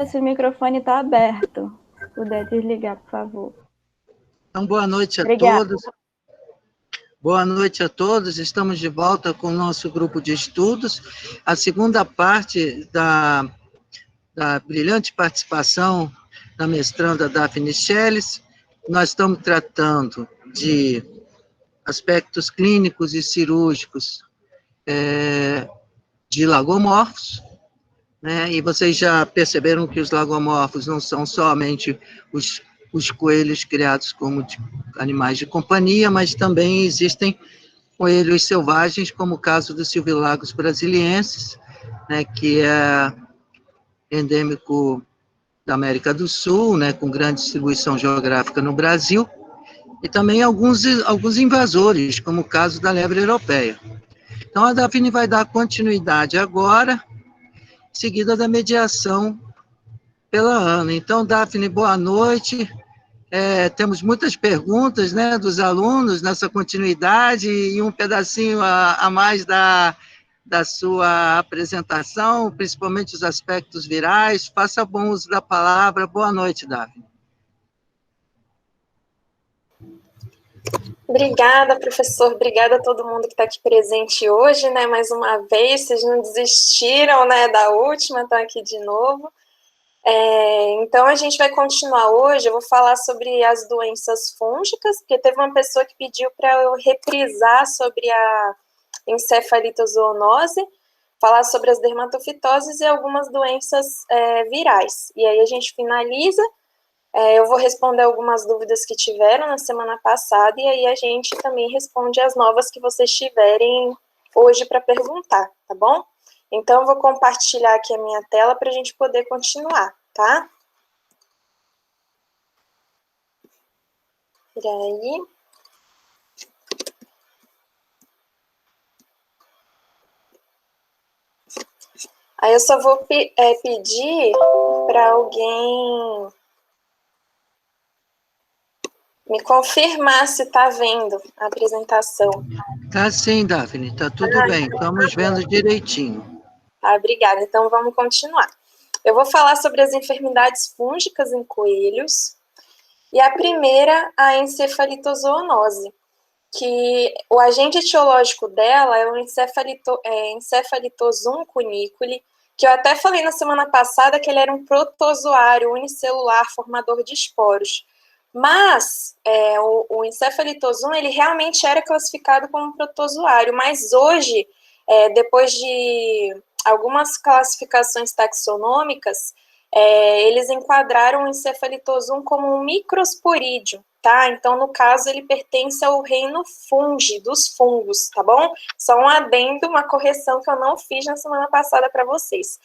Esse microfone está aberto. Se puder desligar, por favor. Então, boa noite a Obrigada. todos. Boa noite a todos. Estamos de volta com o nosso grupo de estudos. A segunda parte da brilhante participação da mestranda Daphne Schelles. Nós estamos tratando de aspectos clínicos e cirúrgicos de lagomorfos, né? E vocês já perceberam que os lagomorfos não são somente os coelhos criados como animais de companhia, mas também existem coelhos selvagens, como o caso do silvilagos brasiliensis, né, que é endêmico da América do Sul, né, com grande distribuição geográfica no Brasil, e também alguns invasores, como o caso da lebre europeia. Então, a Daphne vai dar continuidade agora, seguida da mediação pela Ana. Então, Daphne, boa noite. Temos muitas perguntas, né, dos alunos nessa continuidade e um pedacinho a mais da sua apresentação, principalmente os aspectos virais. Faça bom uso da palavra. Boa noite, Daphne. Obrigada, professor. Obrigada a todo mundo que está aqui presente hoje, né? Mais uma vez, vocês não desistiram, né, da última, estão aqui de novo. Então, a gente vai continuar hoje. Eu vou falar sobre as doenças fúngicas, porque teve uma pessoa que pediu para eu reprisar sobre a encefalitozoonose, falar sobre as dermatofitoses e algumas doenças virais. E aí a gente finaliza. Eu vou responder algumas dúvidas que tiveram na semana passada, e aí a gente também responde as novas que vocês tiverem hoje para perguntar, tá bom? Então, eu vou compartilhar aqui a minha tela para a gente poder continuar, tá? Peraí. Aí eu só vou pedir para alguém me confirmar se está vendo a apresentação. Tá sim, Daphne, tá tudo bem. Estamos vendo direitinho. Tá, obrigada. Então, vamos continuar. Eu vou falar sobre as enfermidades fúngicas em coelhos. E a primeira, a encefalitozoonose, que o agente etiológico dela é o Encefalitosum cuniculi, que eu até falei na semana passada que ele era um protozoário unicelular formador de esporos. Mas o encefalitosum, ele realmente era classificado como protozoário, mas hoje, depois de algumas classificações taxonômicas, eles enquadraram o encefalitosum como um microsporídeo, tá? Então, no caso, ele pertence ao reino fungi, dos fungos, tá bom? Só um adendo, uma correção que eu não fiz na semana passada para vocês.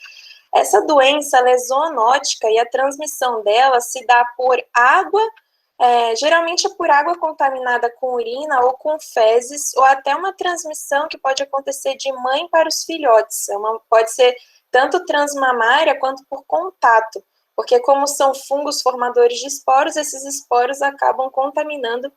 Essa doença, ela é zoonótica e a transmissão dela se dá por água, geralmente é por água contaminada com urina ou com fezes, ou até uma transmissão que pode acontecer de mãe para os filhotes. Pode ser tanto transmamária quanto por contato, porque como são fungos formadores de esporos, esses esporos acabam contaminando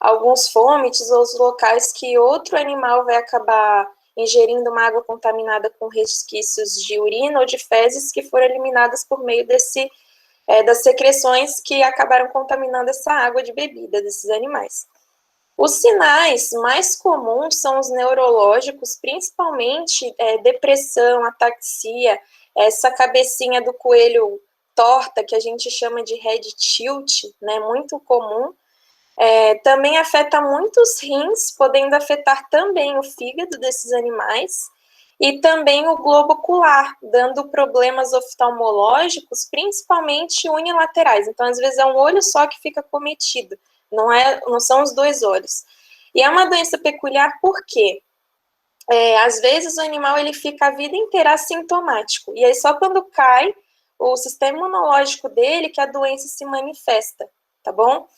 alguns fômites ou os locais que outro animal vai acabar ingerindo uma água contaminada com resquícios de urina ou de fezes que foram eliminadas por meio das secreções que acabaram contaminando essa água de bebida desses animais. Os sinais mais comuns são os neurológicos, principalmente depressão, ataxia, essa cabecinha do coelho torta, que a gente chama de head tilt, né, muito comum. Também afeta muitos rins, podendo afetar também o fígado desses animais, e também o globo ocular, dando problemas oftalmológicos, principalmente unilaterais. Então, às vezes, é um olho só que fica cometido, não são os dois olhos. E é uma doença peculiar porque, às vezes, o animal ele fica a vida inteira assintomático, e aí só quando cai o sistema imunológico dele que a doença se manifesta, tá bom?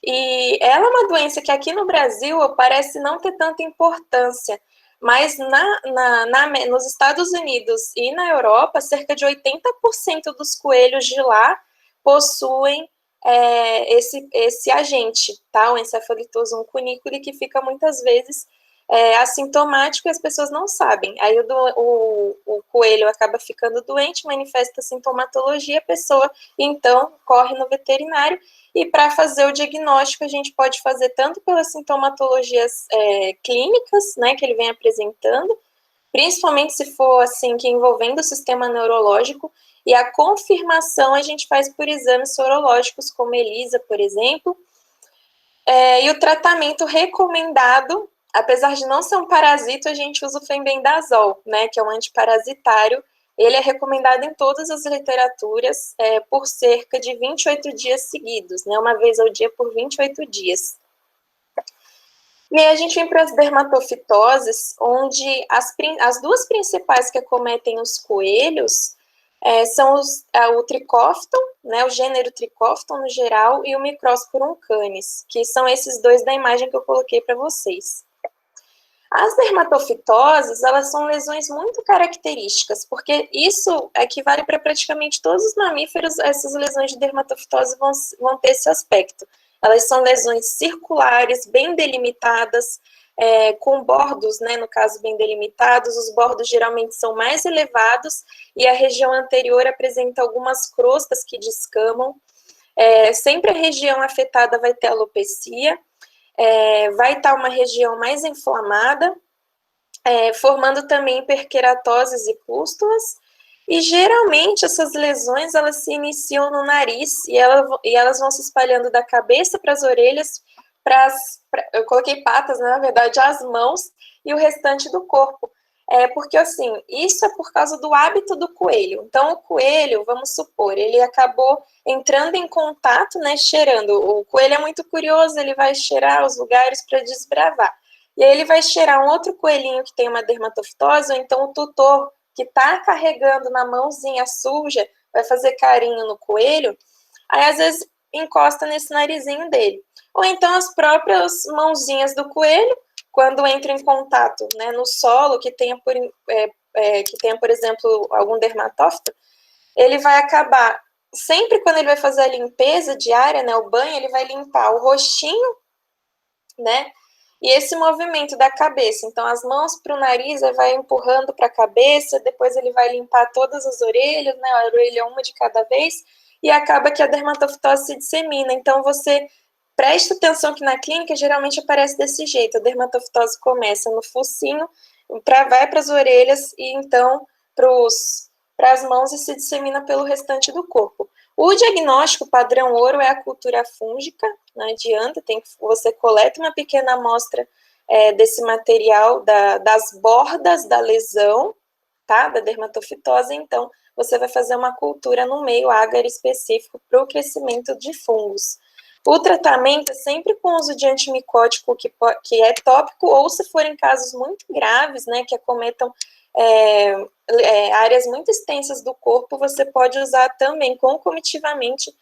E ela é uma doença que aqui no Brasil parece não ter tanta importância, mas nos Estados Unidos e na Europa, cerca de 80% dos coelhos de lá possuem esse agente, tá? O Encefalitosum cuniculi, que fica muitas vezes assintomático e as pessoas não sabem. Aí o coelho acaba ficando doente, manifesta sintomatologia, a pessoa, então, corre no veterinário, e para fazer o diagnóstico, a gente pode fazer tanto pelas sintomatologias clínicas, né, que ele vem apresentando, principalmente se for, assim, que envolvendo o sistema neurológico, e a confirmação a gente faz por exames sorológicos, como ELISA, por exemplo, e o tratamento recomendado, apesar de não ser um parasito, a gente usa o fenbendazol, né, que é um antiparasitário. Ele é recomendado em todas as literaturas por cerca de 28 dias seguidos, né, uma vez ao dia por 28 dias. E aí a gente vem para as dermatofitoses, onde as duas principais que acometem os coelhos são o Trichophyton, né, o gênero Trichophyton no geral, e o Microsporum canis, que são esses dois da imagem que eu coloquei para vocês. As dermatofitoses, elas são lesões muito características, porque isso equivale para praticamente todos os mamíferos, essas lesões de dermatofitose vão ter esse aspecto. Elas são lesões circulares, bem delimitadas, com bordos, né, no caso, bem delimitados, os bordos geralmente são mais elevados e a região anterior apresenta algumas crostas que descamam. Sempre a região afetada vai ter alopecia, vai estar uma região mais inflamada, formando também hiperqueratoses e pústulas, e geralmente essas lesões elas se iniciam no nariz e elas vão se espalhando da cabeça para as orelhas, eu coloquei patas, né, na verdade, as mãos e o restante do corpo. Porque, assim, isso é por causa do hábito do coelho. Então, o coelho, vamos supor, ele acabou entrando em contato, né, cheirando. O coelho é muito curioso, ele vai cheirar os lugares para desbravar. E aí ele vai cheirar um outro coelhinho que tem uma dermatofitose, ou então o tutor que está carregando na mãozinha suja, vai fazer carinho no coelho, aí às vezes encosta nesse narizinho dele. Ou então as próprias mãozinhas do coelho, quando entra em contato, né, no solo, que tenha, por exemplo, algum dermatófito, ele vai acabar, sempre quando ele vai fazer a limpeza diária, né, o banho, ele vai limpar o rostinho, né, e esse movimento da cabeça, então as mãos para o nariz, ele vai empurrando para a cabeça, depois ele vai limpar todas as orelhas, né, a orelha uma de cada vez, e acaba que a dermatofitose se dissemina. Então você presta atenção que na clínica geralmente aparece desse jeito, a dermatofitose começa no focinho, vai para as orelhas e então para as mãos e se dissemina pelo restante do corpo. O diagnóstico padrão ouro é a cultura fúngica, não adianta, você coleta uma pequena amostra desse material das bordas da lesão, tá, da dermatofitose, então você vai fazer uma cultura no meio agar específico para o crescimento de fungos. O tratamento é sempre com uso de antimicótico que é tópico, ou se forem casos muito graves, né, que acometam áreas muito extensas do corpo, você pode usar também concomitivamente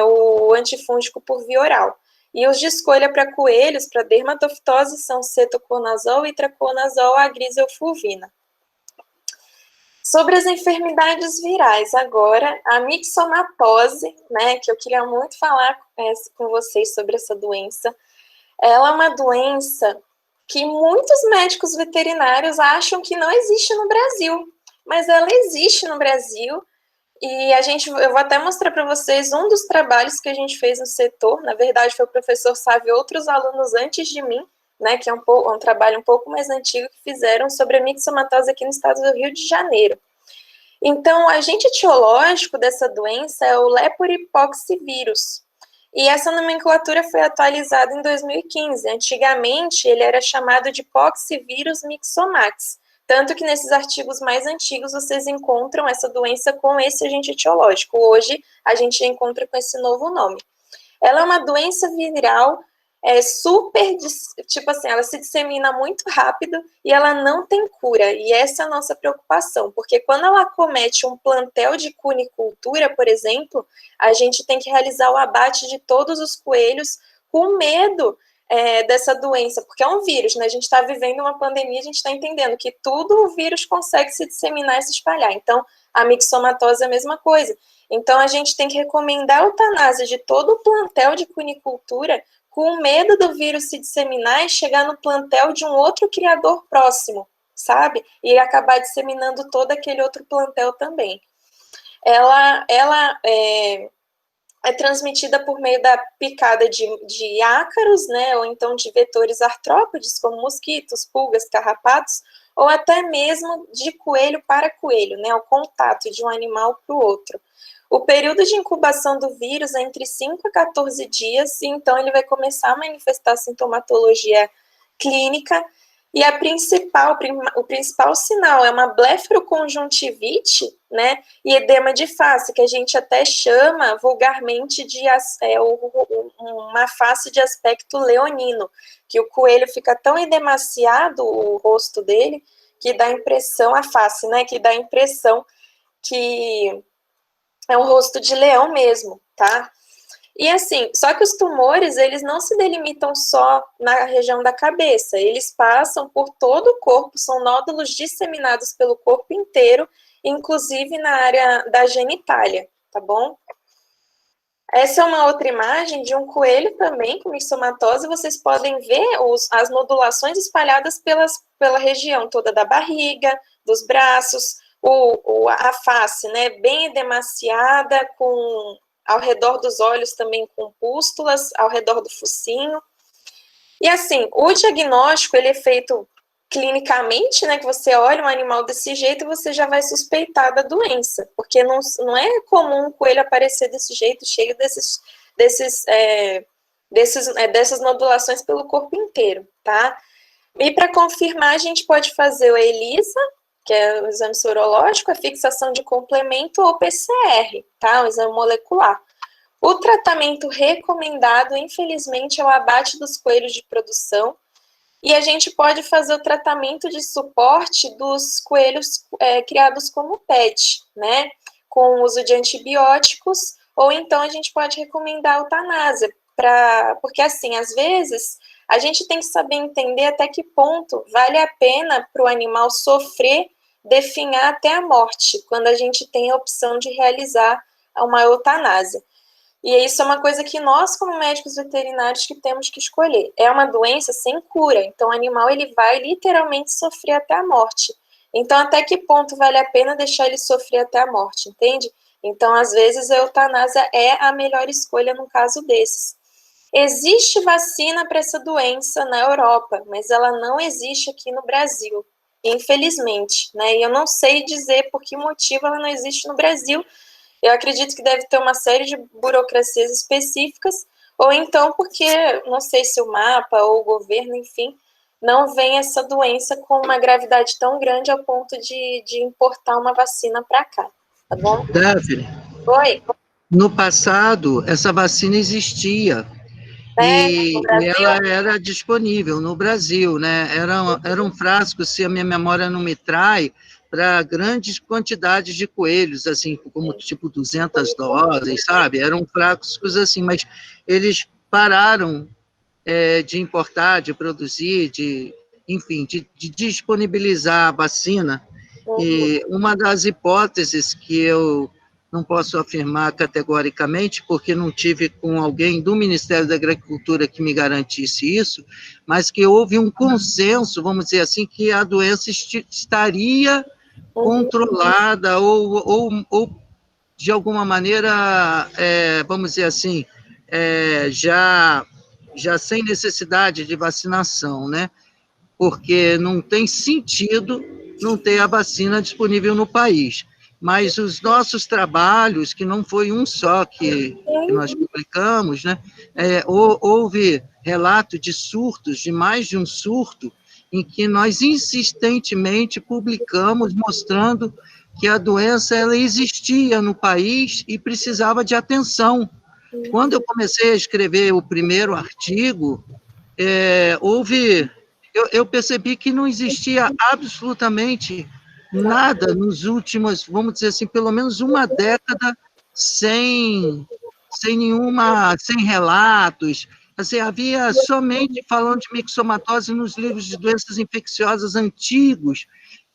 o antifúngico por via oral. E os de escolha para coelhos, para dermatofitose, são cetoconazol, itraconazol, agriselfulvina. Sobre as enfermidades virais, agora, a mixomatose, né, que eu queria muito falar com vocês sobre essa doença, ela é uma doença que muitos médicos veterinários acham que não existe no Brasil, mas ela existe no Brasil, e eu vou até mostrar para vocês um dos trabalhos que a gente fez no setor, na verdade foi o professor Sávio e outros alunos antes de mim, né, que é um trabalho um pouco mais antigo que fizeram sobre a mixomatose aqui no estado do Rio de Janeiro. Então, o agente etiológico dessa doença é o leporipoxivírus, e essa nomenclatura foi atualizada em 2015. Antigamente, ele era chamado de poxivírus mixomax, tanto que nesses artigos mais antigos vocês encontram essa doença com esse agente etiológico. Hoje, a gente encontra com esse novo nome. Ela é uma doença viral tipo assim, ela se dissemina muito rápido e ela não tem cura, e essa é a nossa preocupação, porque quando ela acomete um plantel de cunicultura, por exemplo, a gente tem que realizar o abate de todos os coelhos com medo dessa doença, porque é um vírus, né? A gente está vivendo uma pandemia, a gente está entendendo que tudo o vírus consegue se disseminar e se espalhar, então a mixomatose é a mesma coisa. Então a gente tem que recomendar a eutanásia de todo o plantel de cunicultura com medo do vírus se disseminar e chegar no plantel de um outro criador próximo, sabe? E acabar disseminando todo aquele outro plantel também. Ela é transmitida por meio da picada de ácaros, né, ou então de vetores artrópodes, como mosquitos, pulgas, carrapatos, ou até mesmo de coelho para coelho, né, o contato de um animal para o outro. O período de incubação do vírus é entre 5 a 14 dias, e então ele vai começar a manifestar sintomatologia clínica, e o principal sinal é uma blefaroconjuntivite, né, e edema de face, que a gente até chama vulgarmente de uma face de aspecto leonino, que o coelho fica tão edemaciado, o rosto dele, que dá a impressão, a face, né, que dá a impressão que é um rosto de leão mesmo, tá? E assim, só que os tumores, eles não se delimitam só na região da cabeça, eles passam por todo o corpo, são nódulos disseminados pelo corpo inteiro, inclusive na área da genitália, tá bom? Essa é uma outra imagem de um coelho também com mixomatose, vocês podem ver as nodulações espalhadas pela região toda da barriga, dos braços, a face, né, bem edemaciada, ao redor dos olhos também com pústulas, ao redor do focinho. E assim, o diagnóstico, ele é feito clinicamente, né, que você olha um animal desse jeito e você já vai suspeitar da doença, porque não é comum o coelho aparecer desse jeito, cheio dessas nodulações pelo corpo inteiro, tá? E para confirmar, a gente pode fazer o ELISA, que é o exame sorológico, a fixação de complemento ou PCR, tá? O exame molecular. O tratamento recomendado, infelizmente, é o abate dos coelhos de produção, e a gente pode fazer o tratamento de suporte dos coelhos criados como PET, né? Com o uso de antibióticos, ou então a gente pode recomendar a eutanásia, porque assim, às vezes, a gente tem que saber entender até que ponto vale a pena para o animal sofrer, definhar até a morte, quando a gente tem a opção de realizar uma eutanásia. E isso é uma coisa que nós, como médicos veterinários, que temos que escolher. É uma doença sem cura, então o animal ele vai literalmente sofrer até a morte. Então, até que ponto vale a pena deixar ele sofrer até a morte, entende? Então, às vezes, a eutanásia é a melhor escolha num caso desses. Existe vacina para essa doença na Europa, mas ela não existe aqui no Brasil, infelizmente, né? E eu não sei dizer por que motivo ela não existe no Brasil. Eu acredito que deve ter uma série de burocracias específicas, ou então porque, não sei se o mapa ou o governo, enfim, não vê essa doença com uma gravidade tão grande ao ponto de importar uma vacina para cá, tá bom? Daphne, Oi? no passado, essa vacina existia, e ela era disponível no Brasil, né? Era um frasco, se a minha memória não me trai, para grandes quantidades de coelhos, assim, como tipo 200 doses, sabe? Eram frascos assim, mas eles pararam de importar, de produzir, enfim, de disponibilizar a vacina. E uma das hipóteses que eu não posso afirmar categoricamente, porque não tive com alguém do Ministério da Agricultura que me garantisse isso, mas que houve um consenso, vamos dizer assim, que a doença estaria controlada ou de alguma maneira, vamos dizer assim, já sem necessidade de vacinação, né? Porque não tem sentido não ter a vacina disponível no país. Mas os nossos trabalhos, que não foi um só que nós publicamos, né, houve relato de surtos, de mais de um surto, em que nós insistentemente publicamos, mostrando que a doença ela existia no país e precisava de atenção. Quando eu comecei a escrever o primeiro artigo, eu percebi que não existia absolutamente nada nos últimos, vamos dizer assim, pelo menos uma década sem relatos. Assim, havia somente falando de mixomatose nos livros de doenças infecciosas antigos.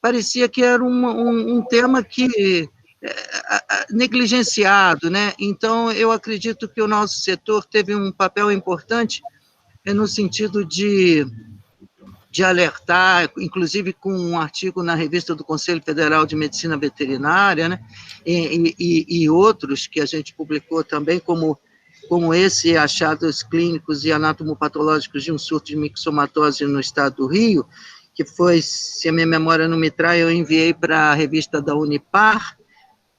Parecia que era um tema que negligenciado, né? Então, eu acredito que o nosso setor teve um papel importante é no sentido de alertar, inclusive com um artigo na revista do Conselho Federal de Medicina Veterinária, né, e outros que a gente publicou também, como esse, achados clínicos e anatomopatológicos de um surto de mixomatose no estado do Rio, que foi, se a minha memória não me trai, eu enviei para a revista da Unipar,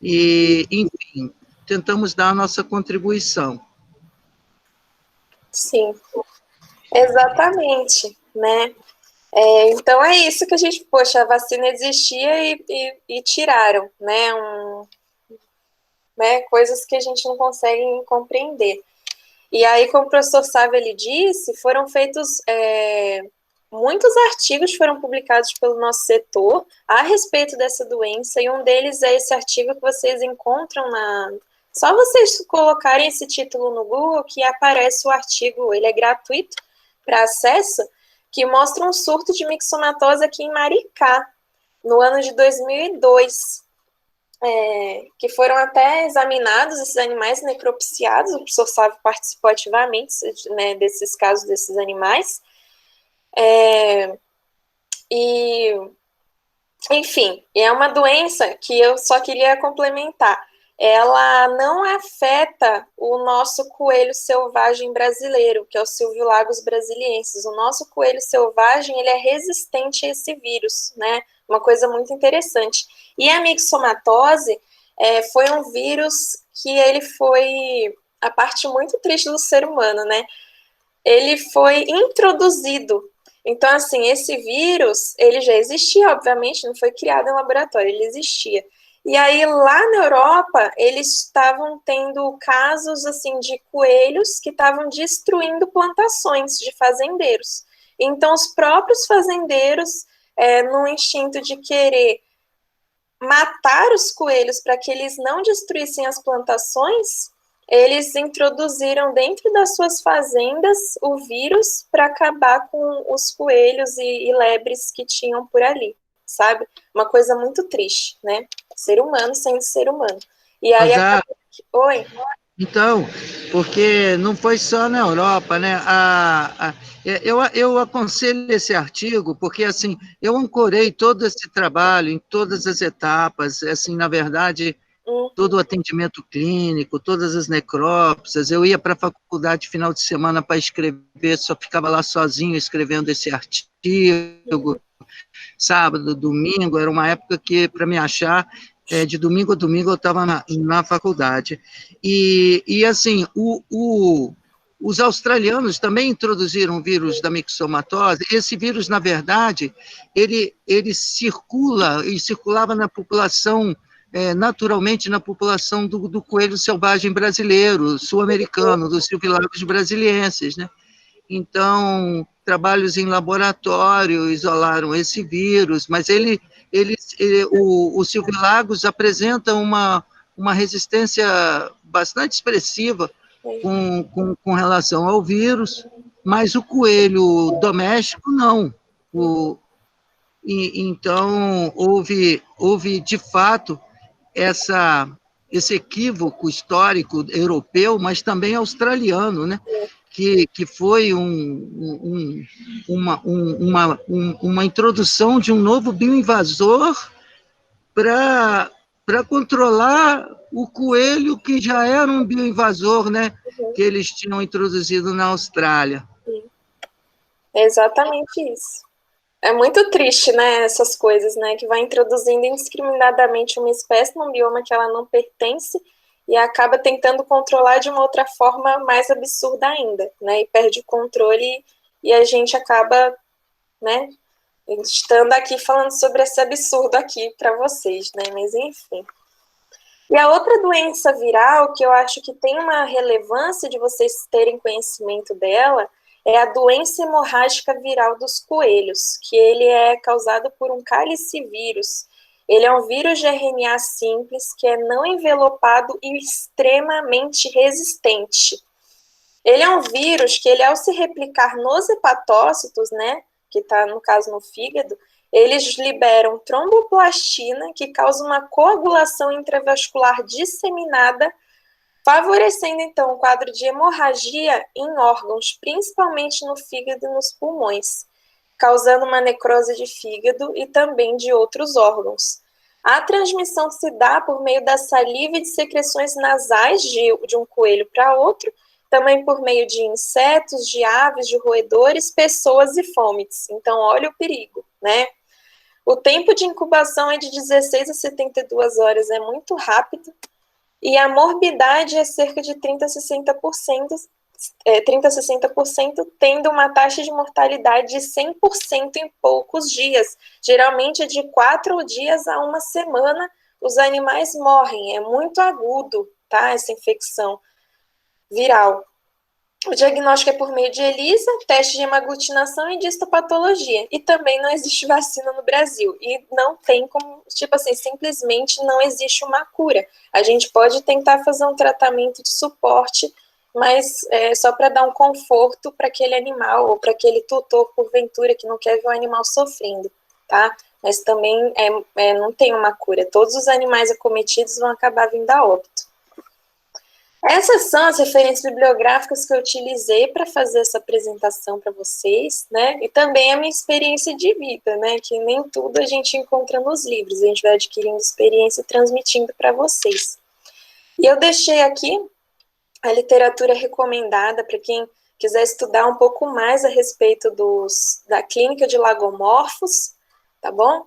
e, enfim, tentamos dar a nossa contribuição. Sim, exatamente, né? Então é isso que a gente, poxa, a vacina existia e tiraram, né? Né? Coisas que a gente não consegue compreender. E aí, como o professor Sávio ele disse, foram feitos muitos artigos foram publicados pelo nosso setor a respeito dessa doença, e um deles é esse artigo que vocês encontram só vocês colocarem esse título no Google que aparece o artigo, ele é gratuito para acesso, que mostra um surto de mixomatose aqui em Maricá, no ano de 2002. Que foram até examinados esses animais necropsiados, o professor Sávio participou ativamente, né, desses casos desses animais, e, enfim, é uma doença que eu só queria complementar, ela não afeta o nosso coelho selvagem brasileiro, que é o Silvio Lagos brasiliensis. O nosso coelho selvagem, ele é resistente a esse vírus, né? Uma coisa muito interessante. E a mixomatose foi um vírus que ele foi a parte muito triste do ser humano, né? Ele foi introduzido. Então, assim, esse vírus, ele já existia, obviamente, não foi criado em laboratório, ele existia. E aí, lá na Europa, eles estavam tendo casos, assim, de coelhos que estavam destruindo plantações de fazendeiros. Então, os próprios fazendeiros, no instinto de querer matar os coelhos para que eles não destruíssem as plantações, eles introduziram dentro das suas fazendas o vírus para acabar com os coelhos e lebres que tinham por ali, sabe? Uma coisa muito triste, né? Ser humano sendo ser humano. E aí Oi? Então, porque não foi só na Europa, né? Eu aconselho esse artigo, porque, assim, eu ancorei todo esse trabalho em todas as etapas, assim, na verdade, todo o atendimento clínico, todas as necrópsias. Eu ia para a faculdade final de semana para escrever, só ficava lá sozinho escrevendo esse artigo. Sábado, domingo, era uma época que, para me achar, de domingo a domingo eu estava na faculdade. E assim, os australianos também introduziram o vírus da mixomatose. Esse vírus, na verdade, ele circulava na população, naturalmente na população do coelho selvagem brasileiro, sul-americano, dos silvilagos brasilienses, né? Então, trabalhos em laboratório isolaram esse vírus, mas o silvilagos apresenta uma resistência bastante expressiva com relação ao vírus, mas o coelho doméstico não. Então, houve de fato esse equívoco histórico europeu, mas também australiano, né? Que foi uma introdução de um novo bioinvasor para controlar o coelho, que já era um bioinvasor, né, que eles tinham introduzido na Austrália. Sim. É exatamente isso. É muito triste, né, essas coisas, né, que vai introduzindo indiscriminadamente uma espécie num bioma que ela não pertence e acaba tentando controlar de uma outra forma mais absurda ainda, né, e perde o controle e a gente acaba, né, estando aqui falando sobre esse absurdo aqui para vocês, né, mas enfim. E a outra doença viral que eu acho que tem uma relevância de vocês terem conhecimento dela é a doença hemorrágica viral dos coelhos, que ele é causado por um calicivírus. Ele é um vírus de RNA simples que é não envelopado e extremamente resistente. Ele é um vírus que, ele, ao se replicar nos hepatócitos, né, que está, no caso, no fígado, eles liberam tromboplastina, que causa uma coagulação intravascular disseminada, favorecendo, então, um quadro de hemorragia em órgãos, principalmente no fígado e nos pulmões, causando uma necrose de fígado e também de outros órgãos. A transmissão se dá por meio da saliva e de secreções nasais de um coelho para outro, também por meio de insetos, de aves, de roedores, pessoas e fômites. Então, olha o perigo, né? O tempo de incubação é de 16 a 72 horas, é muito rápido, e a morbidade é cerca de 30 a 60%, 30 a 60%, tendo uma taxa de mortalidade de 100% em poucos dias. Geralmente, de 4 dias a uma semana, os animais morrem. É muito agudo, tá? Essa infecção viral. O diagnóstico é por meio de ELISA, teste de hemaglutinação e de histopatologia. E também não existe vacina no Brasil. E não tem como, tipo assim, simplesmente não existe uma cura. A gente pode tentar fazer um tratamento de suporte, mas só para dar um conforto para aquele animal ou para aquele tutor, porventura, que não quer ver o animal sofrendo, tá? Mas também não tem uma cura. Todos os animais acometidos vão acabar vindo a óbito. Essas são as referências bibliográficas que eu utilizei para fazer essa apresentação para vocês, né? E também a minha experiência de vida, né? Que nem tudo a gente encontra nos livros, a gente vai adquirindo experiência e transmitindo para vocês. E eu deixei aqui a literatura recomendada para quem quiser estudar um pouco mais a respeito da clínica de lagomorfos, tá bom?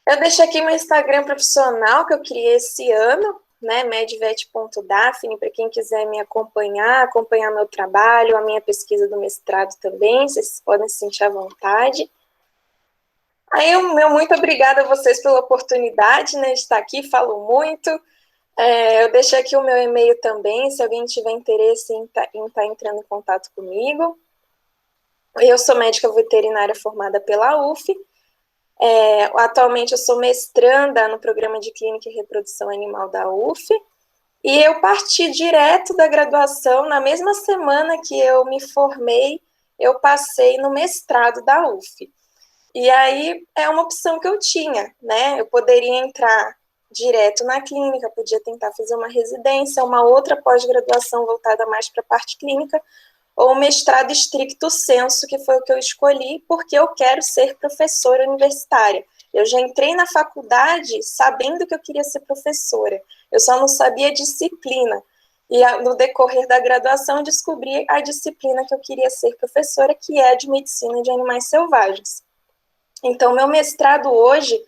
Eu deixei aqui meu Instagram profissional que eu criei esse ano, né, medvet.daphne, para quem quiser me acompanhar meu trabalho, a minha pesquisa do mestrado também, vocês podem se sentir à vontade. Aí, meu muito obrigada a vocês pela oportunidade, né, de estar aqui, falo muito. Eu deixei aqui o meu e-mail também, se alguém tiver interesse em estar entrando em contato comigo. Eu sou médica veterinária formada pela UF. Atualmente eu sou mestranda no programa de Clínica e Reprodução Animal da UF, e eu parti direto da graduação, na mesma semana que eu me formei, eu passei no mestrado da UF. E aí é uma opção que eu tinha, né? Eu poderia entrar direto na clínica, podia tentar fazer uma residência, uma outra pós-graduação voltada mais para a parte clínica, ou mestrado stricto sensu, que foi o que eu escolhi, porque eu quero ser professora universitária. Eu já entrei na faculdade sabendo que eu queria ser professora, eu só não sabia a disciplina. E no decorrer da graduação, eu descobri a disciplina que eu queria ser professora, que é a de medicina de animais selvagens. Então, meu mestrado hoje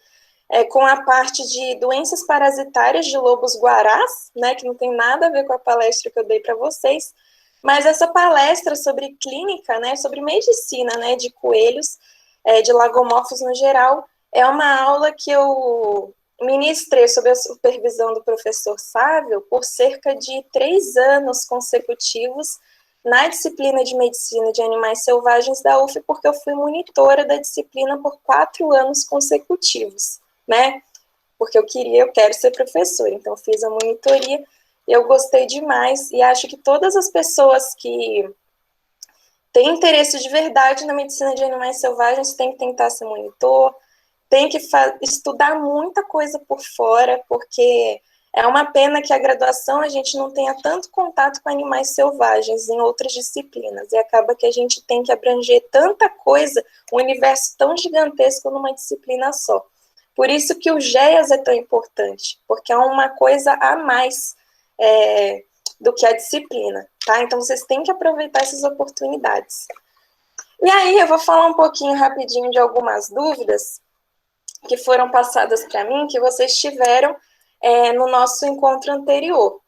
é com a parte de doenças parasitárias de lobos-guarás, né, que não tem nada a ver com a palestra que eu dei para vocês, mas essa palestra sobre clínica, né, sobre medicina, né, de coelhos, de lagomorfos no geral, é uma aula que eu ministrei sob a supervisão do professor Sávio por cerca de 3 anos consecutivos na disciplina de medicina de animais selvagens da UF, porque eu fui monitora da disciplina por 4 anos consecutivos, né, porque eu quero ser professora, então fiz a monitoria. Eu gostei demais e acho que todas as pessoas que têm interesse de verdade na medicina de animais selvagens têm que tentar ser monitor, tem que estudar muita coisa por fora, porque é uma pena que a graduação a gente não tenha tanto contato com animais selvagens em outras disciplinas, e acaba que a gente tem que abranger tanta coisa, um universo tão gigantesco numa disciplina só. Por isso que o GEAS é tão importante, porque é uma coisa a mais do que a disciplina, tá? Então, vocês têm que aproveitar essas oportunidades. E aí, eu vou falar um pouquinho rapidinho de algumas dúvidas que foram passadas para mim, que vocês tiveram no nosso encontro anterior.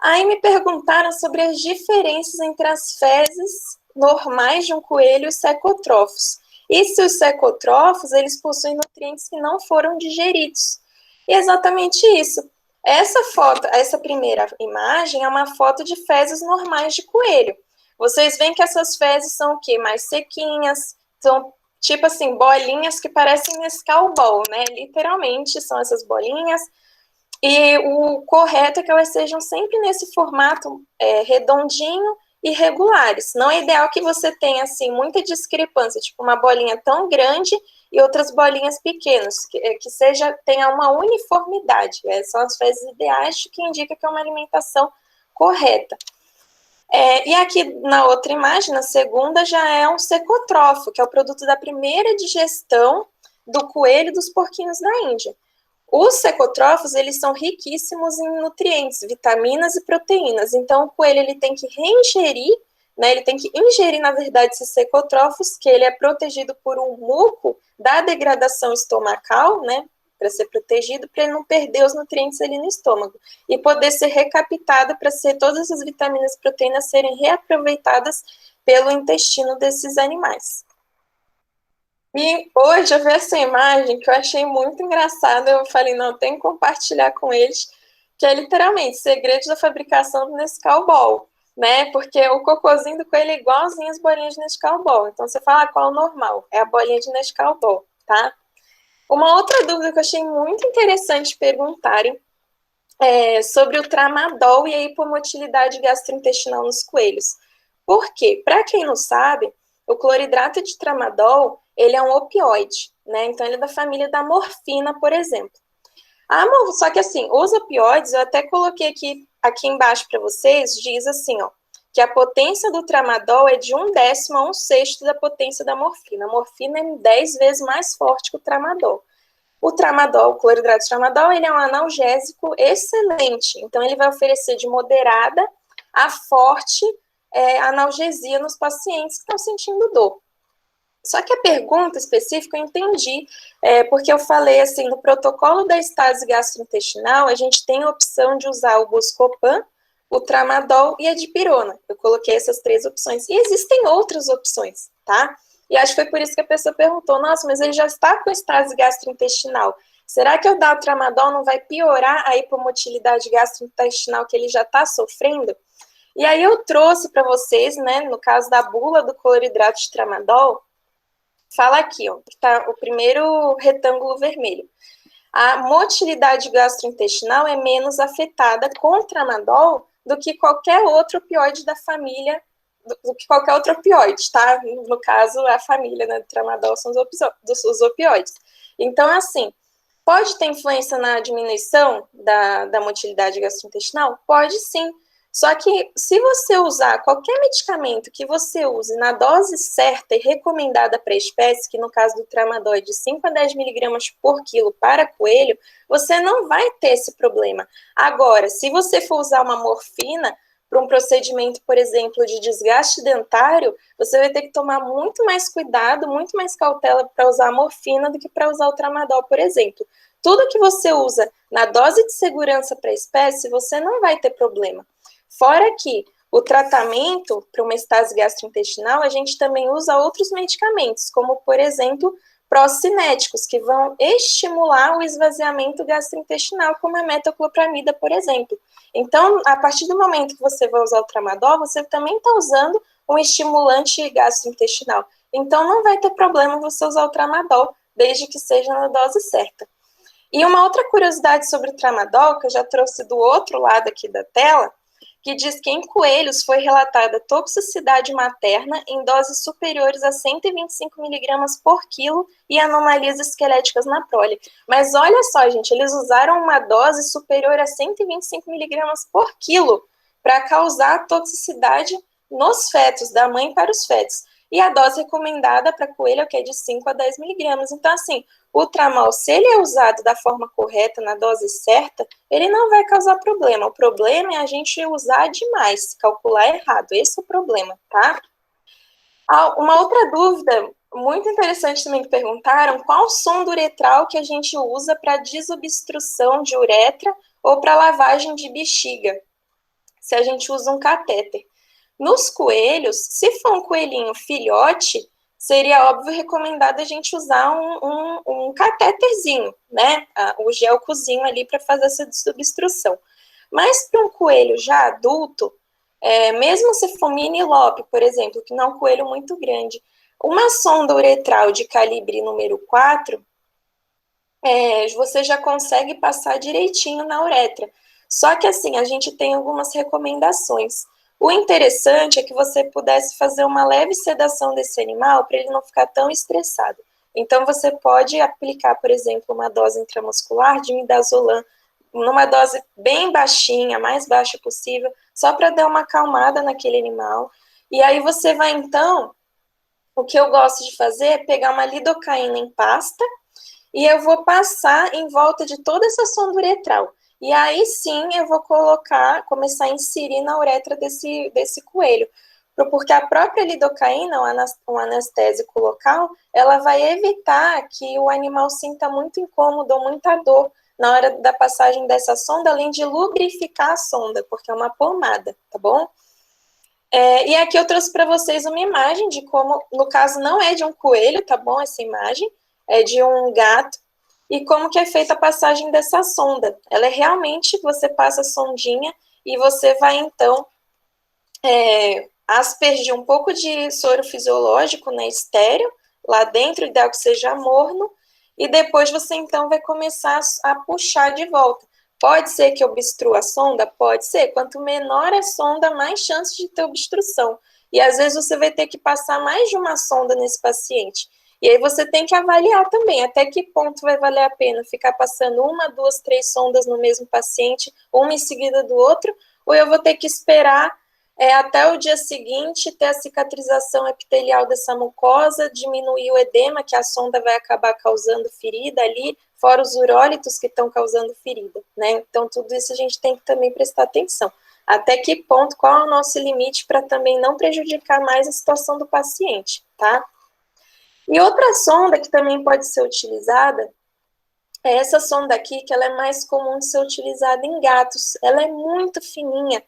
Aí me perguntaram sobre as diferenças entre as fezes normais de um coelho e os secotrófos. E se os secotrófos, eles possuem nutrientes que não foram digeridos. E é exatamente isso. Essa foto, essa primeira imagem é uma foto de fezes normais de coelho. Vocês veem que essas fezes são o quê? Mais sequinhas, são tipo assim, bolinhas que parecem Nescau Ball, né? Literalmente são essas bolinhas. E o correto é que elas sejam sempre nesse formato redondinho irregulares. Não é ideal que você tenha, assim, muita discrepância, tipo uma bolinha tão grande e outras bolinhas pequenas, que tenha uma uniformidade. São as fezes ideais, que indica que é uma alimentação correta. E aqui na outra imagem, na segunda, já é um secotrófo, que é o produto da primeira digestão do coelho e dos porquinhos da Índia. Os secotrófos, eles são riquíssimos em nutrientes, vitaminas e proteínas. Então, o coelho ele tem que reingerir, né, ele tem que ingerir, na verdade, esses secotrófos, que ele é protegido por um muco da degradação estomacal, né, para ser protegido, para ele não perder os nutrientes ali no estômago, e poder ser recaptado para ser todas as vitaminas e proteínas serem reaproveitadas pelo intestino desses animais. E hoje eu vi essa imagem que eu achei muito engraçada, eu falei, não, tem que compartilhar com eles, que é literalmente segredos da fabricação do Nescau Ball, né? Porque o cocôzinho do coelho é igualzinho as bolinhas de Nescau Ball. Então você fala, qual é o normal? É a bolinha de Nescau Ball, tá? Uma outra dúvida que eu achei muito interessante perguntarem é sobre o tramadol e a hipomotilidade gastrointestinal nos coelhos. Por quê? Para quem não sabe, o cloridrato de tramadol, ele é um opioide, né? Então, ele é da família da morfina, por exemplo. Só que, assim, os opioides, eu até coloquei aqui embaixo para vocês, diz assim, ó, que a potência do tramadol é de 1/10 a 1/6 da potência da morfina. A morfina é 10 vezes mais forte que o tramadol. O tramadol, o cloridrato de tramadol, ele é um analgésico excelente. Então, ele vai oferecer de moderada a forte analgesia nos pacientes que estão sentindo dor. Só que a pergunta específica eu entendi, porque eu falei assim, no protocolo da estase gastrointestinal, a gente tem a opção de usar o Buscopan, o tramadol e a dipirona. Eu coloquei essas 3 opções. E existem outras opções, tá? E acho que foi por isso que a pessoa perguntou, nossa, mas ele já está com estase gastrointestinal. Será que eu dar o tramadol não vai piorar a hipomotilidade gastrointestinal que ele já está sofrendo? E aí eu trouxe para vocês, né, no caso da bula do cloridrato de tramadol, fala aqui, ó, que tá o primeiro retângulo vermelho. A motilidade gastrointestinal é menos afetada com o tramadol do que qualquer outro opioide da família, do que qualquer outro opioide, tá? No caso, a família, né, do tramadol são os opioides. Então, assim, pode ter influência na diminuição da motilidade gastrointestinal? Pode sim. Só que se você usar qualquer medicamento que você use na dose certa e recomendada para a espécie, que no caso do tramadol é de 5 a 10 miligramas por quilo para coelho, você não vai ter esse problema. Agora, se você for usar uma morfina para um procedimento, por exemplo, de desgaste dentário, você vai ter que tomar muito mais cuidado, muito mais cautela para usar a morfina do que para usar o tramadol, por exemplo. Tudo que você usa na dose de segurança para a espécie, você não vai ter problema. Fora que o tratamento para uma estase gastrointestinal, a gente também usa outros medicamentos, como, por exemplo, procinéticos, que vão estimular o esvaziamento gastrointestinal, como a metoclopramida, por exemplo. Então, a partir do momento que você vai usar o tramadol, você também está usando um estimulante gastrointestinal. Então, não vai ter problema você usar o tramadol, desde que seja na dose certa. E uma outra curiosidade sobre o tramadol, que eu já trouxe do outro lado aqui da tela, que diz que em coelhos foi relatada toxicidade materna em doses superiores a 125 miligramas por quilo e anomalias esqueléticas na prole. Mas olha só, gente, eles usaram uma dose superior a 125 miligramas por quilo para causar toxicidade nos fetos, da mãe para os fetos. E a dose recomendada para coelho é de 5 a 10 miligramas. Então, assim, o tramol, se ele é usado da forma correta, na dose certa, ele não vai causar problema. O problema é a gente usar demais, calcular errado. Esse é o problema, tá? Uma outra dúvida muito interessante também que perguntaram, qual sonda uretral que a gente usa para desobstrução de uretra ou para lavagem de bexiga, se a gente usa um catéter. Nos coelhos, se for um coelhinho filhote, seria óbvio recomendado a gente usar um catéterzinho, né? O gelcozinho ali para fazer essa desobstrução. Mas para um coelho já adulto, mesmo se for mini lope, por exemplo, que não é um coelho muito grande, uma sonda uretral de calibre número 4, você já consegue passar direitinho na uretra. Só que assim, a gente tem algumas recomendações. O interessante é que você pudesse fazer uma leve sedação desse animal para ele não ficar tão estressado. Então, você pode aplicar, por exemplo, uma dose intramuscular de midazolam, numa dose bem baixinha, mais baixa possível, só para dar uma acalmada naquele animal. E aí você vai, então, o que eu gosto de fazer é pegar uma lidocaína em pasta e eu vou passar em volta de toda essa sonda uretral. E aí sim eu vou começar a inserir na uretra desse coelho. Porque a própria lidocaína, um anestésico local, ela vai evitar que o animal sinta muito incômodo ou muita dor na hora da passagem dessa sonda, além de lubrificar a sonda, porque é uma pomada, tá bom? E aqui eu trouxe para vocês uma imagem de como, no caso não é de um coelho, tá bom, essa imagem, é de um gato, e como que é feita a passagem dessa sonda. Ela é realmente, você passa a sondinha e você vai, então, aspergir um pouco de soro fisiológico, né, estéreo, lá dentro, ideal que seja morno, e depois você, então, vai começar a puxar de volta. Pode ser que obstrua a sonda? Pode ser. Quanto menor a sonda, mais chance de ter obstrução. E às vezes você vai ter que passar mais de uma sonda nesse paciente. E aí você tem que avaliar também até que ponto vai valer a pena ficar passando 1, 2, 3 sondas no mesmo paciente, uma em seguida do outro, ou eu vou ter que esperar até o dia seguinte ter a cicatrização epitelial dessa mucosa, diminuir o edema, que a sonda vai acabar causando ferida ali, fora os urólitos que estão causando ferida, né? Então, tudo isso a gente tem que também prestar atenção. Até que ponto, qual é o nosso limite para também não prejudicar mais a situação do paciente, tá? E outra sonda que também pode ser utilizada é essa sonda aqui, que ela é mais comum de ser utilizada em gatos. Ela é muito fininha.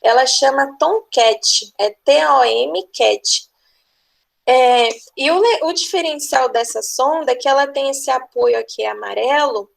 Ela chama Tomcat, é T-O-M Cat. E o diferencial dessa sonda é que ela tem esse apoio aqui amarelo,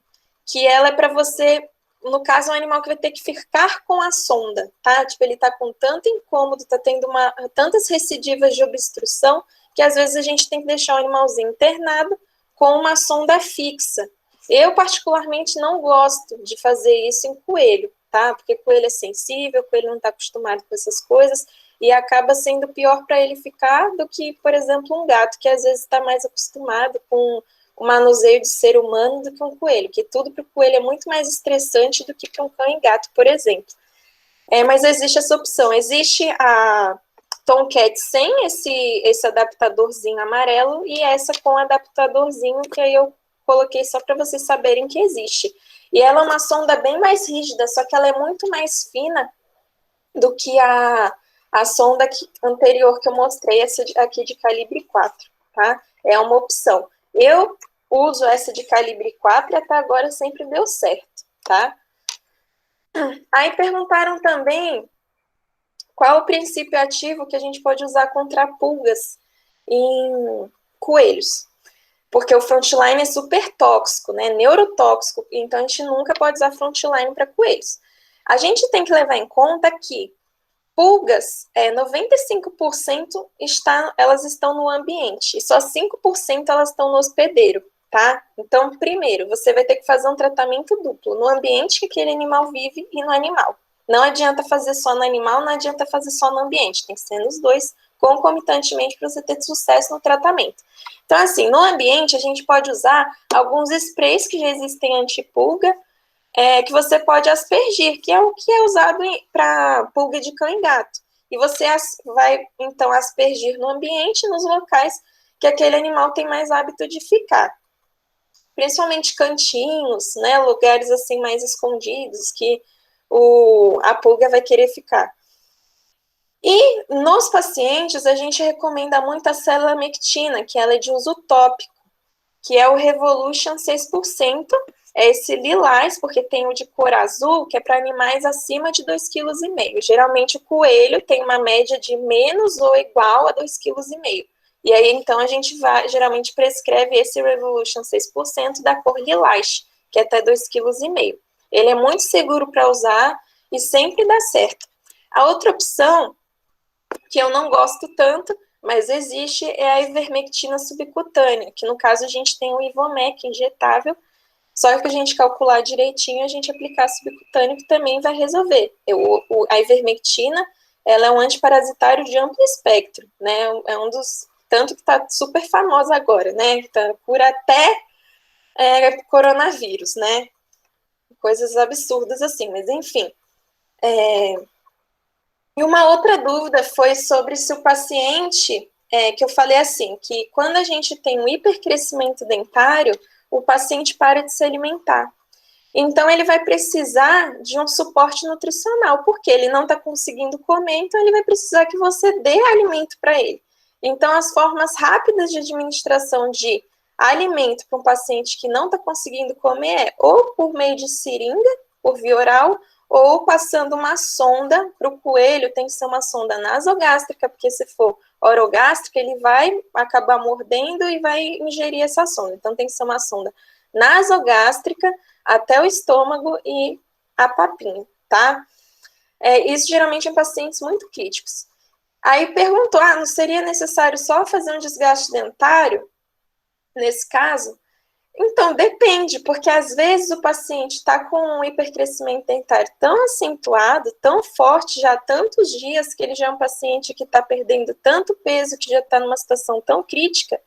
que ela é para você, no caso, é um animal que vai ter que ficar com a sonda, tá? Tipo, ele tá com tanto incômodo, tá tendo tantas recidivas de obstrução, que às vezes a gente tem que deixar o animalzinho internado com uma sonda fixa. Eu, particularmente, não gosto de fazer isso em coelho, tá? Porque coelho é sensível, coelho não está acostumado com essas coisas, e acaba sendo pior para ele ficar do que, por exemplo, um gato, que às vezes está mais acostumado com o manuseio de ser humano do que um coelho, que tudo para o coelho é muito mais estressante do que para um cão e gato, por exemplo. Mas existe essa opção. Existe a Tomcat sem esse adaptadorzinho amarelo e essa com adaptadorzinho, que aí eu coloquei só para vocês saberem que existe. E ela é uma sonda bem mais rígida, só que ela é muito mais fina do que a sonda anterior que eu mostrei, essa aqui de calibre 4, tá? É uma opção. Eu uso essa de calibre 4 e até agora sempre deu certo, tá? Aí perguntaram também qual o princípio ativo que a gente pode usar contra pulgas em coelhos. Porque o frontline é super tóxico, né? Neurotóxico, então a gente nunca pode usar frontline para coelhos. A gente tem que levar em conta que pulgas, 95% elas estão no ambiente, e só 5% elas estão no hospedeiro, tá? Então, primeiro, você vai ter que fazer um tratamento duplo, no ambiente que aquele animal vive e no animal. Não adianta fazer só no animal, não adianta fazer só no ambiente, tem que ser nos dois, concomitantemente, para você ter sucesso no tratamento. Então, assim, no ambiente, a gente pode usar alguns sprays que já existem anti-pulga, que você pode aspergir, que é o que é usado para pulga de cão e gato. E você vai, então, aspergir no ambiente, nos locais que aquele animal tem mais hábito de ficar. Principalmente cantinhos, né, lugares assim mais escondidos, que a pulga vai querer ficar. E nos pacientes, a gente recomenda muito a selamectina, que ela é de uso tópico, que é o Revolution 6%, é esse lilás, porque tem o de cor azul, que é para animais acima de 2,5 kg. Geralmente o coelho tem uma média de menos ou igual a 2,5 kg. E aí, então, a gente geralmente prescreve esse Revolution 6% da cor lilás, que é até 2,5 kg. Ele é muito seguro para usar e sempre dá certo. A outra opção, que eu não gosto tanto, mas existe, é a ivermectina subcutânea, que no caso a gente tem o Ivomec injetável, só que a gente calcular direitinho, a gente aplicar subcutâneo, que também vai resolver. A ivermectina, ela é um antiparasitário de amplo espectro, né? É um dos, tanto que está super famosa agora, né? Tá, cura até coronavírus, né? Coisas absurdas assim, mas enfim. E uma outra dúvida foi sobre se o paciente, que eu falei assim, que quando a gente tem um hipercrescimento dentário, o paciente para de se alimentar. Então, ele vai precisar de um suporte nutricional, porque ele não está conseguindo comer, então ele vai precisar que você dê alimento para ele. Então, as formas rápidas de administração de alimento para um paciente que não está conseguindo comer é ou por meio de seringa, por via oral, ou passando uma sonda para o coelho, tem que ser uma sonda nasogástrica, porque se for orogástrica, ele vai acabar mordendo e vai ingerir essa sonda. Então, tem que ser uma sonda nasogástrica até o estômago e a papinha, tá? Isso geralmente em pacientes muito críticos. Aí perguntou, não seria necessário só fazer um desgaste dentário nesse caso? Então, depende, porque às vezes o paciente está com um hipercrescimento dentário tão acentuado, tão forte já há tantos dias, que ele já é um paciente que está perdendo tanto peso, que já está numa situação tão crítica,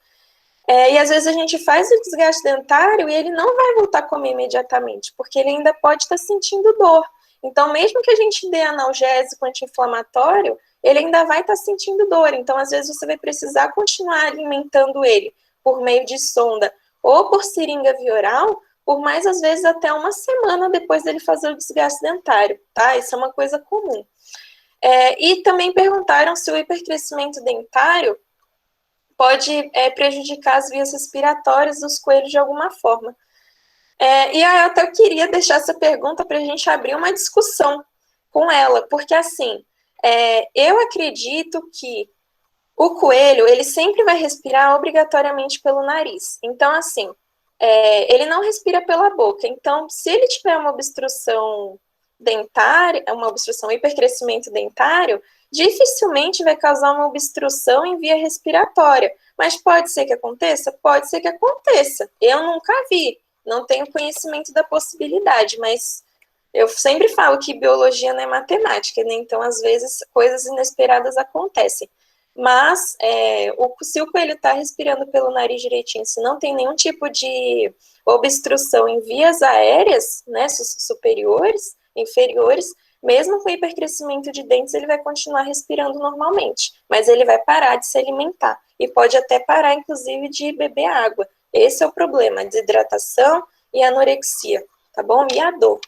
e às vezes a gente faz o desgaste dentário e ele não vai voltar a comer imediatamente, porque ele ainda pode estar sentindo dor. Então, mesmo que a gente dê analgésico anti-inflamatório, ele ainda vai estar sentindo dor. Então, às vezes você vai precisar continuar alimentando ele por meio de sonda ou por seringa via oral, por mais às vezes até uma semana depois dele fazer o desgaste dentário, tá? Isso é uma coisa comum. E também perguntaram se o hipercrescimento dentário pode prejudicar as vias respiratórias dos coelhos de alguma forma. E eu até queria deixar essa pergunta para a gente abrir uma discussão com ela, porque assim, eu acredito que o coelho, ele sempre vai respirar obrigatoriamente pelo nariz. Então, assim, ele não respira pela boca. Então, se ele tiver uma obstrução dentária, uma obstrução, hipercrescimento dentário, dificilmente vai causar uma obstrução em via respiratória. Mas pode ser que aconteça? Pode ser que aconteça. Eu nunca vi, não tenho conhecimento da possibilidade, mas eu sempre falo que biologia não é matemática, né? Então, às vezes, coisas inesperadas acontecem. Mas, se o coelho está respirando pelo nariz direitinho, se não tem nenhum tipo de obstrução em vias aéreas, né, superiores, inferiores, mesmo com hipercrescimento de dentes, ele vai continuar respirando normalmente, mas ele vai parar de se alimentar e pode até parar, inclusive, de beber água. Esse é o problema, desidratação e anorexia, tá bom? E a dor.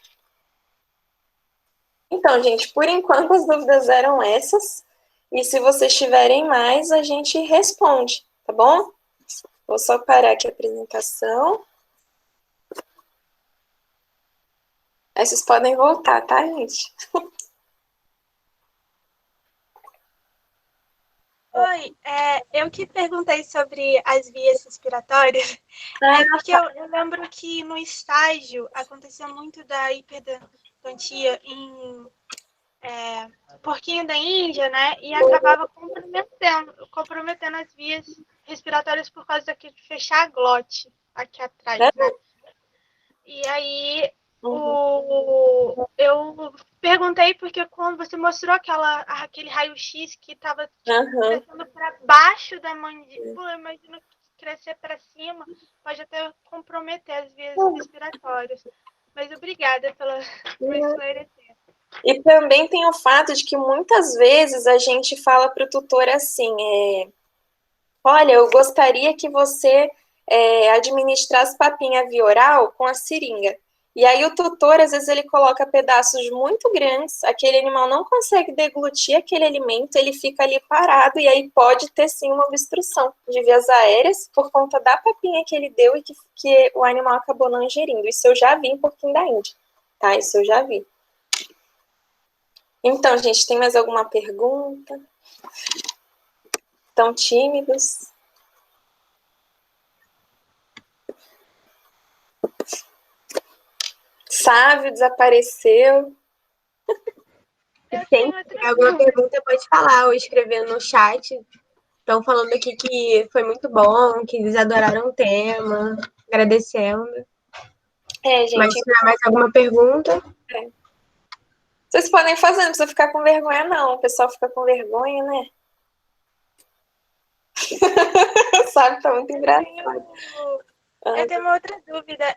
Então, gente, por enquanto as dúvidas eram essas. E se vocês tiverem mais, a gente responde, tá bom? Vou só parar aqui a apresentação. Aí vocês podem voltar, tá, gente? Oi, eu que perguntei sobre as vias respiratórias, porque eu lembro que no estágio acontecia muito da hiperdentia em porquinho da Índia, né? E acabava comprometendo as vias respiratórias por causa de fechar a glote aqui atrás, né? E aí eu perguntei porque quando você mostrou aquele raio-x que estava crescendo para baixo da mandíbula, eu imagino que crescer para cima pode até comprometer as vias respiratórias. Mas obrigada por esclarecer. E também tem o fato de que muitas vezes a gente fala para o tutor assim, olha, eu gostaria que você administrasse papinha via oral com a seringa. E aí o tutor, às vezes, ele coloca pedaços muito grandes, aquele animal não consegue deglutir aquele alimento, ele fica ali parado, e aí pode ter, sim, uma obstrução de vias aéreas por conta da papinha que ele deu e que o animal acabou não ingerindo. Isso eu já vi em porquinho da Índia, tá? Isso eu já vi. Então, gente, tem mais alguma pergunta? Estão tímidos? Sávio desapareceu. Se tem alguma pergunta, pode falar ou escrever no chat. Estão falando aqui que foi muito bom, que eles adoraram o tema, agradecendo. Gente. Mas se tiver mais alguma pergunta... Vocês podem fazer, não precisa ficar com vergonha, não. O pessoal fica com vergonha, né? Sabe, tá muito engraçado. Eu tenho uma outra dúvida.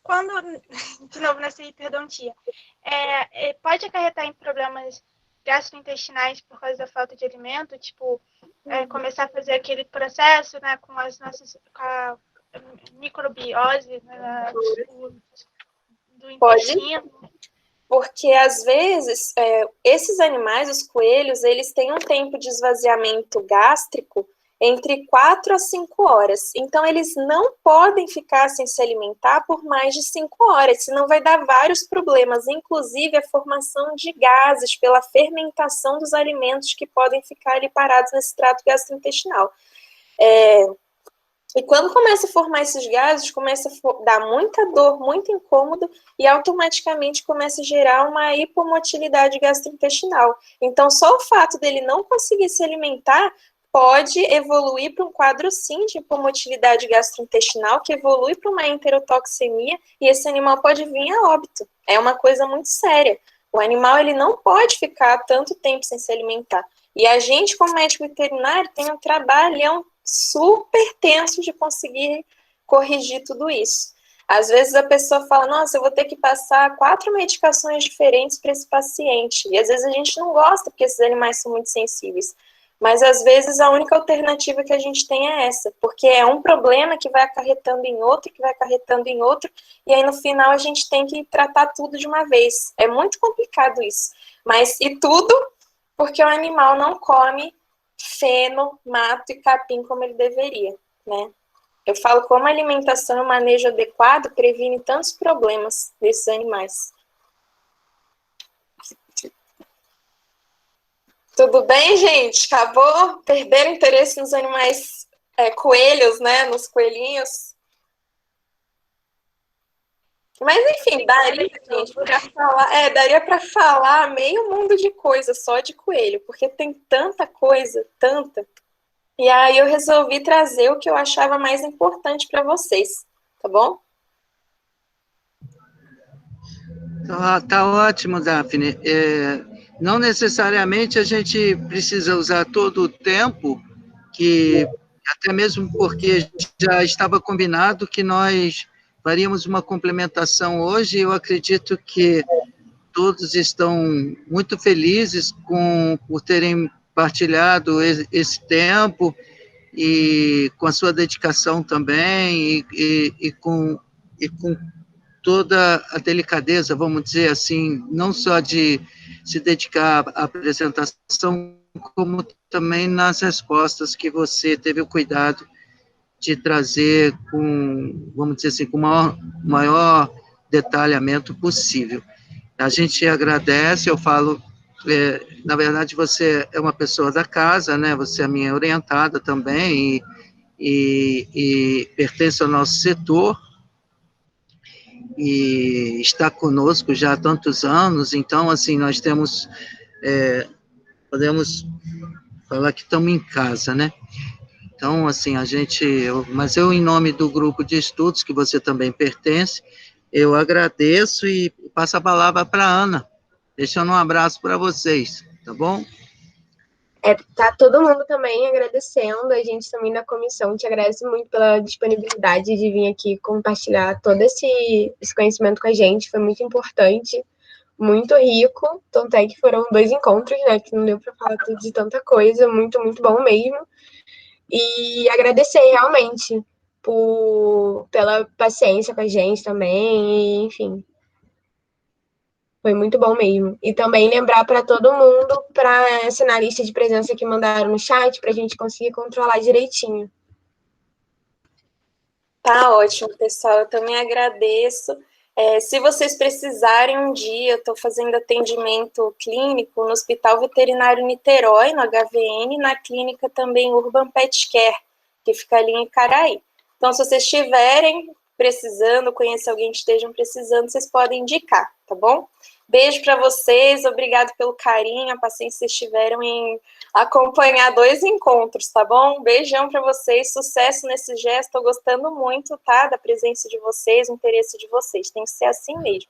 Quando, de novo, nessa hiperdentia, pode acarretar em problemas gastrointestinais por causa da falta de alimento? Tipo, começar a fazer aquele processo, né, com a microbiose, né, do intestino? Porque, às vezes, esses animais, os coelhos, eles têm um tempo de esvaziamento gástrico entre 4 a 5 horas. Então, eles não podem ficar sem se alimentar por mais de 5 horas, senão vai dar vários problemas, inclusive a formação de gases pela fermentação dos alimentos que podem ficar ali parados nesse trato gastrointestinal. E quando começa a formar esses gases, começa a dar muita dor, muito incômodo, e automaticamente começa a gerar uma hipomotilidade gastrointestinal. Então, só o fato dele não conseguir se alimentar pode evoluir para um quadro, sim, de hipomotilidade gastrointestinal, que evolui para uma enterotoxemia, e esse animal pode vir a óbito. É uma coisa muito séria. O animal, ele não pode ficar tanto tempo sem se alimentar. E a gente, como médico veterinário, tem um trabalhão super tenso de conseguir corrigir tudo isso. Às vezes a pessoa fala, nossa, eu vou ter que passar 4 medicações diferentes para esse paciente. E às vezes a gente não gosta, porque esses animais são muito sensíveis. Mas às vezes a única alternativa que a gente tem é essa, porque é um problema que vai acarretando em outro, que vai acarretando em outro, e aí no final a gente tem que tratar tudo de uma vez. É muito complicado isso. Mas, e tudo porque o animal não come feno, mato e capim como ele deveria, né? Eu falo como a alimentação e o manejo adequado previne tantos problemas desses animais. Tudo bem, gente? Acabou? Perderam interesse nos animais coelhos, né? Nos coelhinhos. Mas, enfim, daria, gente, para falar, daria para falar meio mundo de coisa só de coelho, porque tem tanta coisa, tanta. E aí eu resolvi trazer o que eu achava mais importante para vocês, tá bom? Tá ótimo, Daphne. Não necessariamente a gente precisa usar todo o tempo, até mesmo porque já estava combinado que nós faríamos uma complementação hoje. Eu acredito que todos estão muito felizes por terem partilhado esse tempo e com a sua dedicação também e com toda a delicadeza, vamos dizer assim, não só de se dedicar à apresentação, como também nas respostas que você teve o cuidado de trazer vamos dizer assim, com o maior detalhamento possível. A gente agradece, eu falo, na verdade, você é uma pessoa da casa, né? Você é minha orientada também e pertence ao nosso setor e está conosco já há tantos anos, então, assim, nós podemos falar que estamos em casa, né? Então, assim, mas eu, em nome do grupo de estudos, que você também pertence, eu agradeço e passo a palavra para a Ana, deixando um abraço para vocês, tá bom? Tá todo mundo também agradecendo, a gente também da comissão te agradece muito pela disponibilidade de vir aqui compartilhar todo esse conhecimento com a gente, foi muito importante, muito rico, tanto é que foram 2 encontros, né, que não deu para falar tudo de tanta coisa, muito, muito bom mesmo, e agradecer realmente pela paciência com a gente também, e, enfim, foi muito bom mesmo. E também lembrar para todo mundo para assinar a lista de presença que mandaram no chat para a gente conseguir controlar direitinho. Tá ótimo, pessoal. Eu também agradeço. Se vocês precisarem um dia, eu estou fazendo atendimento clínico no Hospital Veterinário Niterói, no HVN, na clínica também Urban Pet Care, que fica ali em Icaraí. Então, se vocês estiverem precisando, conhecer alguém que estejam precisando, vocês podem indicar, tá bom? Beijo para vocês, obrigado pelo carinho, a paciência que vocês tiveram em acompanhar 2 encontros, tá bom? Beijão para vocês, sucesso nesse gesto, tô gostando muito, tá? Da presença de vocês, o interesse de vocês, tem que ser assim mesmo.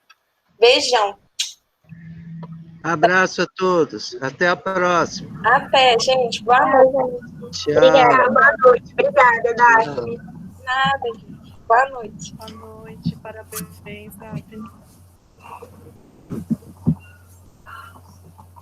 Beijão! Abraço a todos. Até a próxima. Até, gente. Boa noite. Tchau. Obrigada, boa noite. Obrigada, Daphne. Nada, gente. Boa noite. Boa noite, parabéns, Daphne.